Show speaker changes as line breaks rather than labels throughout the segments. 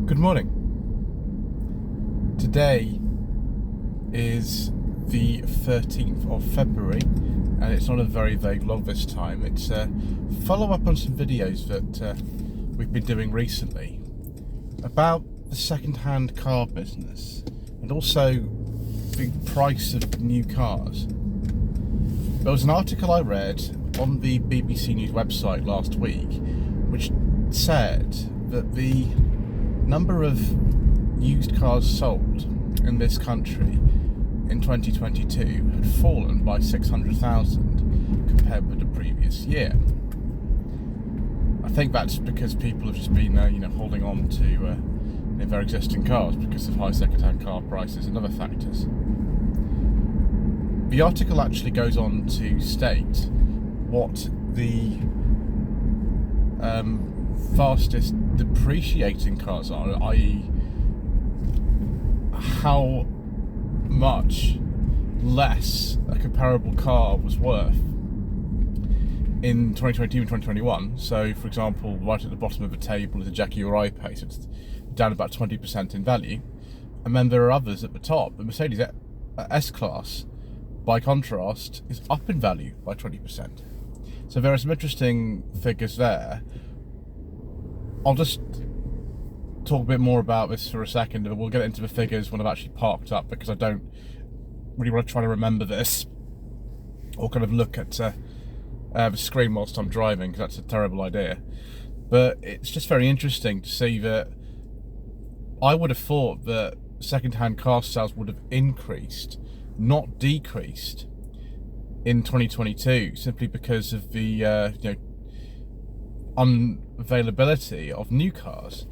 Good morning. Today is the 13th of February and it's not a very vague vlog this time. It's a follow-up on some videos that we've been doing recently about the second-hand car business and also the price of new cars. There was an article I read on the BBC News website last week which said that the number of used cars sold in this country in 2022 had fallen by 600,000 compared with the previous year. I think that's because people have just been, holding on to their existing cars because of high second-hand car prices and other factors. The article actually goes on to state what the fastest depreciating cars are, i.e. how much less a comparable car was worth in 2022 and 2021. So, for example, right at the bottom of the table is a Jaguar I-Pace. It's down about 20% in value. And then there are others at the top. The Mercedes S-Class, by contrast, is up in value by 20%. So there are some interesting figures there. I'll just talk a bit more about this for a second, and we'll get into the figures when I've actually parked up, because I don't really want to try to remember this or kind of look at the screen whilst I'm driving, because that's a terrible idea. But it's just very interesting to see that I would have thought that second-hand car sales would have increased, not decreased, in 2022, simply because of the unavailability of new cars.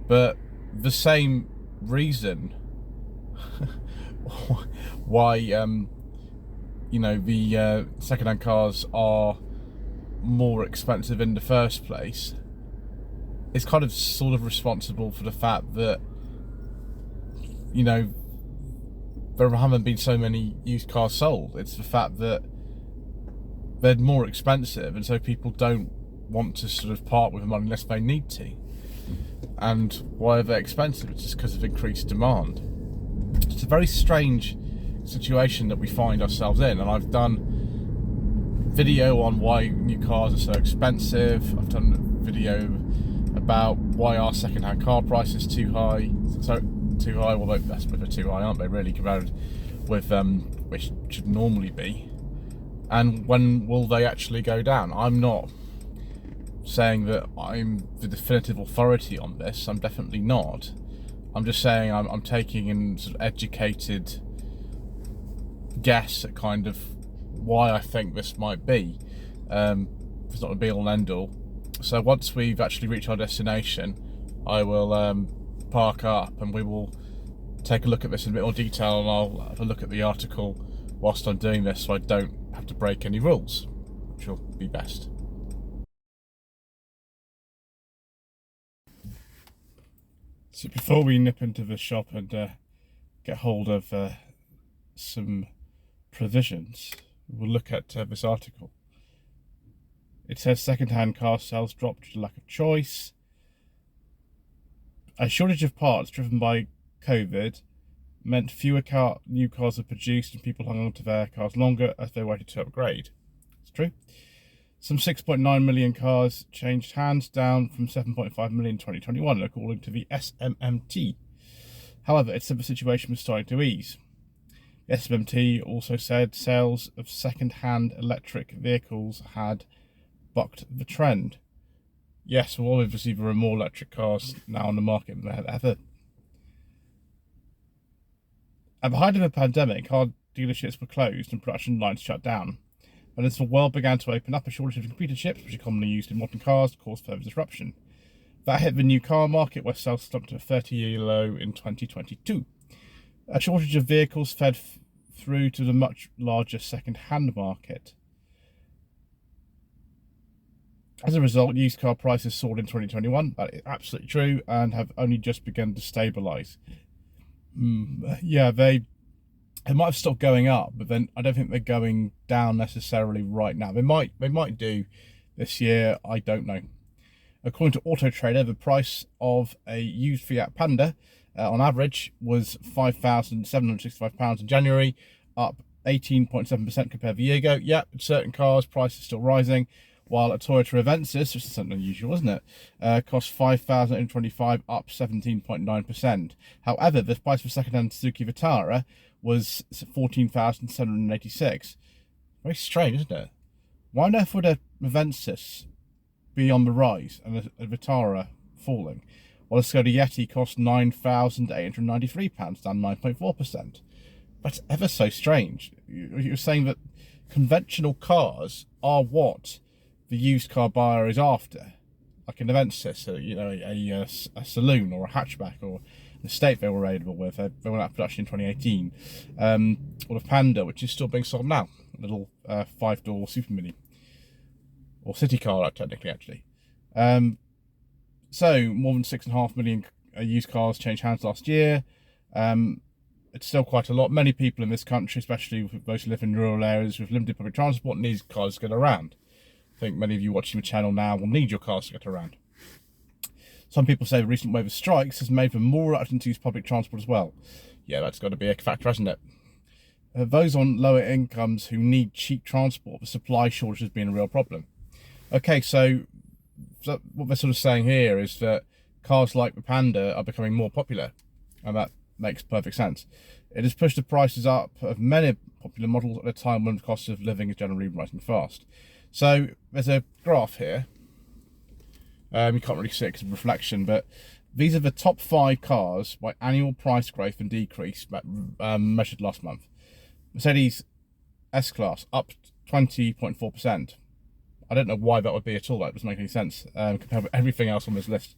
But the same reason why the second-hand cars are more expensive in the first place is kind of sort of responsible for the fact that there haven't been so many used cars sold. It's the fact that they're more expensive, and so people don't want to sort of part with them unless they need to. And why are they expensive? It's just because of increased demand. It's a very strange situation that we find ourselves in, and I've done video on why new cars are so expensive. I've done a video about why are second-hand car prices too high. Well, that's a bit too high, aren't they, really, compared with which should normally be. And when will they actually go down? I'm not saying that I'm the definitive authority on this. I'm definitely not. I'm just saying I'm taking a sort of educated guess at kind of why I think this might be. It's not a be all and end all. So once we've actually reached our destination, I will park up and we will take a look at this in a bit more detail, and I'll have a look at the article whilst I'm doing this so I don't have to break any rules, which will be best. So before we nip into the shop and get hold of some provisions, we'll look at this article. It says second-hand car sales dropped due to lack of choice. A shortage of parts driven by COVID meant fewer new cars were produced, and people hung on to their cars longer as they waited to upgrade. It's true. Some 6.9 million cars changed hands, down from 7.5 million in 2021, according to the SMMT. However, it said the situation was starting to ease. The SMMT also said sales of second-hand electric vehicles had bucked the trend. Yes, well, obviously there are more electric cars now on the market than there have ever. At the height of the pandemic, car dealerships were closed and production lines shut down. And as the world began to open up, a shortage of computer chips, which are commonly used in modern cars, caused further disruption. That hit the new car market, where sales slumped to a 30-year low in 2022. A shortage of vehicles fed through to the much larger second-hand market. As a result, used car prices soared in 2021. That is absolutely true, and have only just begun to stabilise. Yeah, they might have stopped going up, but then I don't think they're going down necessarily right now. They might do this year. I don't know. According to Auto Trader, the price of a used Fiat Panda on average was £5,765 in January, up 18.7% compared with a year ago. Yep, certain cars, prices still rising, while a Toyota Avensis, which is something unusual, isn't it, cost £5,825, up 17.9%. However, the price for second-hand Suzuki Vitara was £14,786. Very strange, isn't it? Why on earth would a Avensis be on the rise and a Vitara falling, while a Skoda Yeti cost £9,893, down 9.4%. That's ever so strange. You're saying that conventional cars are what the used car buyer is after, like an Avensis, a saloon or a hatchback or an estate they were available with. They went out of production in 2018, or the Panda, which is still being sold now, a little 5-door super mini. Or city car, technically, actually. So, more than 6.5 million used cars changed hands last year. It's still quite a lot. Many people in this country, especially those who live in rural areas with limited public transport, need cars to get around. I think many of you watching the channel now will need your cars to get around. Some people say the recent wave of strikes has made them more reluctant to use public transport as well. Yeah, that's got to be a factor, hasn't it? Those on lower incomes who need cheap transport, the supply shortage has been a real problem. Okay, so what they're sort of saying here is that cars like the Panda are becoming more popular, and that makes perfect sense. It has pushed the prices up of many popular models at a time when the cost of living is generally rising fast. So there's a graph here. You can't really see it because of reflection, but these are the top 5 cars by annual price growth and decrease measured last month. Mercedes S-Class up 20.4%. I don't know why that would be at all. That doesn't make any sense compared with everything else on this list.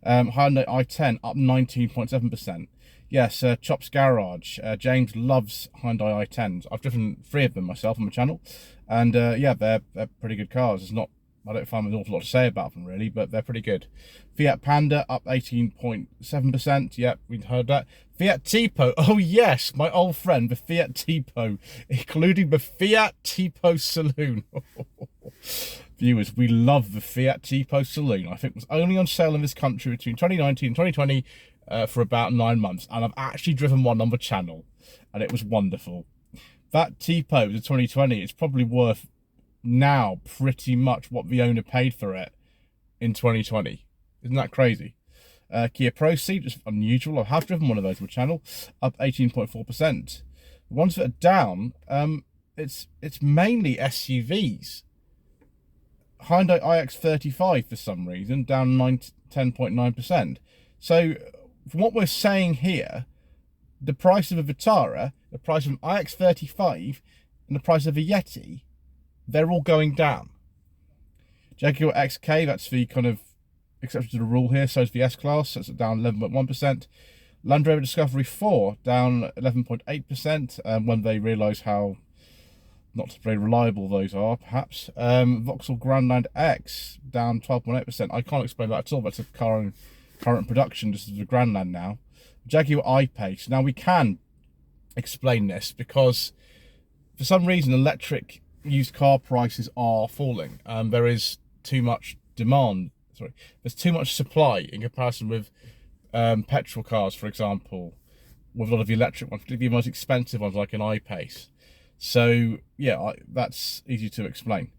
Hyundai i10 up 19.7%. Yes, Chop's Garage. James loves Hyundai i10s. I've driven 3 of them myself on my channel, and yeah, they're pretty good cars. I don't find there's an awful lot to say about them really, but they're pretty good. Fiat Panda up 18.7%. Yep, we've heard that. Fiat Tipo. Oh yes, my old friend, the Fiat Tipo, including the Fiat Tipo Saloon. Viewers, we love the Fiat Tipo Saloon. I think it was only on sale in this country between 2019 and 2020 for about 9 months, and I've actually driven one on the channel, and it was wonderful. That Tipo, the 2020, it's probably worth now pretty much what the owner paid for it in 2020. Isn't that crazy? Kia Proceed, which is unusual. I have driven one of those on the channel, up 18.4%. The ones that are down, it's mainly SUVs. Hyundai iX35 for some reason, down 10.9%. So from what we're saying here, the price of a Vitara, the price of an iX35, and the price of a Yeti, they're all going down. Jaguar XK, that's the kind of exception to the rule here, so is the S-Class, that's down 11.1%. Land Rover Discovery 4, down 11.8%, when they realise how not very reliable those are, perhaps. Vauxhall Grandland X, down 12.8%. I can't explain that at all, that's a car in current production, just as the Grandland now. Jaguar I-Pace. Now we can explain this because for some reason electric used car prices are falling. There is too much demand. There's too much supply in comparison with petrol cars, for example, with a lot of the electric ones, particularly the most expensive ones like an I-Pace. So yeah, that's easy to explain.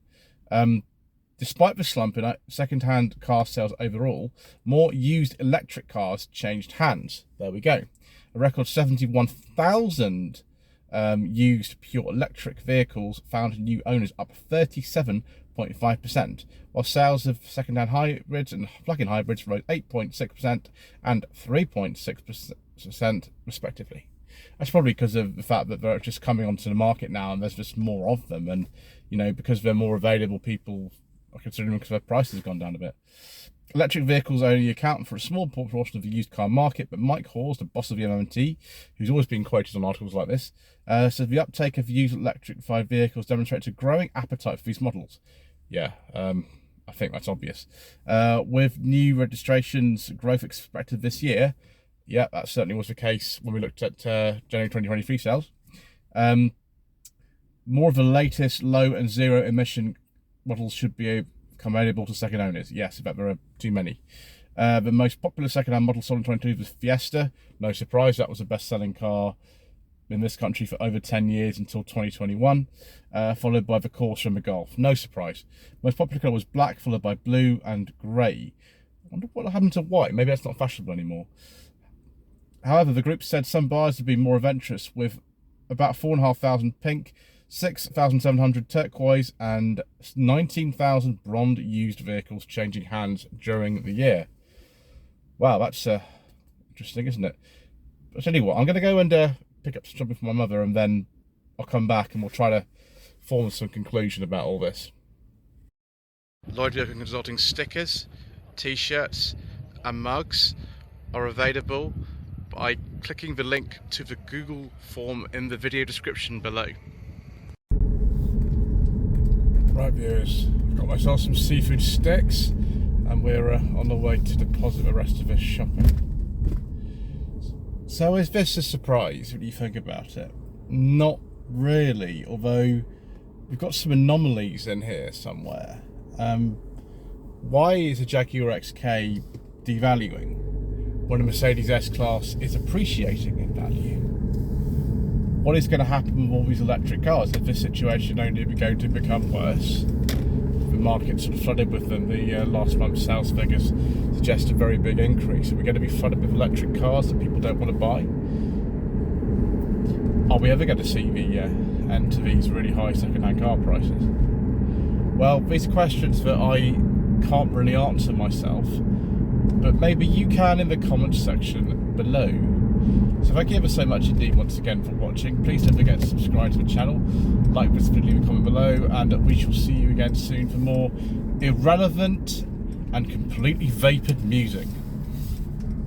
Despite the slump in second-hand car sales overall, more used electric cars changed hands. There we go. A record 71,000 used pure electric vehicles found new owners, up 37.5%, while sales of second-hand hybrids and plug-in hybrids rose 8.6% and 3.6% respectively. That's probably because of the fact that they're just coming onto the market now and there's just more of them, and because they're more available, people are considering them because their prices have gone down a bit. Electric vehicles only account for a small proportion of the used car market, but Mike Hawes, the boss of the MMT, who's always been quoted on articles like this, says the uptake of used electrified vehicles demonstrates a growing appetite for these models. Yeah, I think that's obvious. With new registrations growth expected this year, yeah, that certainly was the case when we looked at January 2023 sales. More of the latest low and zero emission models should become available to second owners. Yes, in fact, there are too many. The most popular second-hand model sold in 2022 was Fiesta. No surprise, that was the best-selling car in this country for over 10 years until 2021, followed by the Corsa and the Golf. No surprise. Most popular colour was black, followed by blue and grey. I wonder what happened to white. Maybe that's not fashionable anymore. However, the group said some buyers have been more adventurous, with about 4,500 pink, 6,700 turquoise and 19,000 blonde used vehicles changing hands during the year. Wow, that's interesting, isn't it? But I'll tell you what, I'm going to go and pick up some shopping for my mother, and then I'll come back and we'll try to form some conclusion about all this. Lloyd Vehicle Consulting stickers, t-shirts and mugs are available by clicking the link to the Google form in the video description below. Right viewers, I've got myself some seafood sticks and we're on the way to deposit the rest of this shopping. So is this a surprise when you think about it? Not really, although we've got some anomalies in here somewhere. Why is a Jaguar XK devaluing when a Mercedes S-Class is appreciating in value? What is going to happen with all these electric cars? Is this situation only going to become worse? The market sort of flooded with them. The last month's sales figures suggest a very big increase. Are we going to be flooded with electric cars that people don't want to buy? Are we ever going to see the end to these really high second-hand car prices? Well, these are questions that I can't really answer myself, but maybe you can in the comments section below. So thank you ever so much indeed once again for watching. Please don't forget to subscribe to the channel, like this video, leave a comment below, and we shall see you again soon for more irrelevant and completely vapid music.